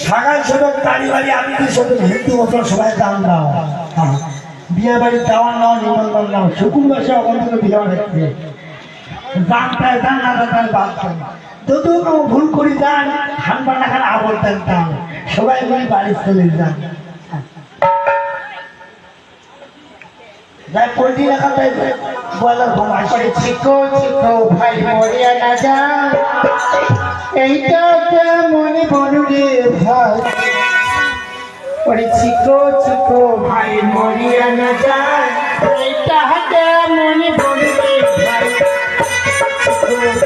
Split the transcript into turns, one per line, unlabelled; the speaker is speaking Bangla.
সকাল সদক তারি বাড়ি আমি সদক হিন্দু মতো সবাই দান দাও বিয়ে বাড়ি দেওয়ার নাও নিমন্ত্রণ নাও শুকুর মাসে ওখান থেকে বিয়ে হচ্ছে দানটায় দান না দান বাদ যদিও কেউ ভুল করি যান ঠান্ডা না খান আবল দেন সবাই মিলে বাড়ি চলে যান যাই পোল্ট্রি রাখা তাই বয়লার ঘুমায়
ওরে চিকো চিকো ভাই মরিয়া না যা এইটা মনে বলুরে ভাই ওরে চিকো চিকো ভাই মরিয়া না যা এইটা মনে বলুরে ভাই চিকো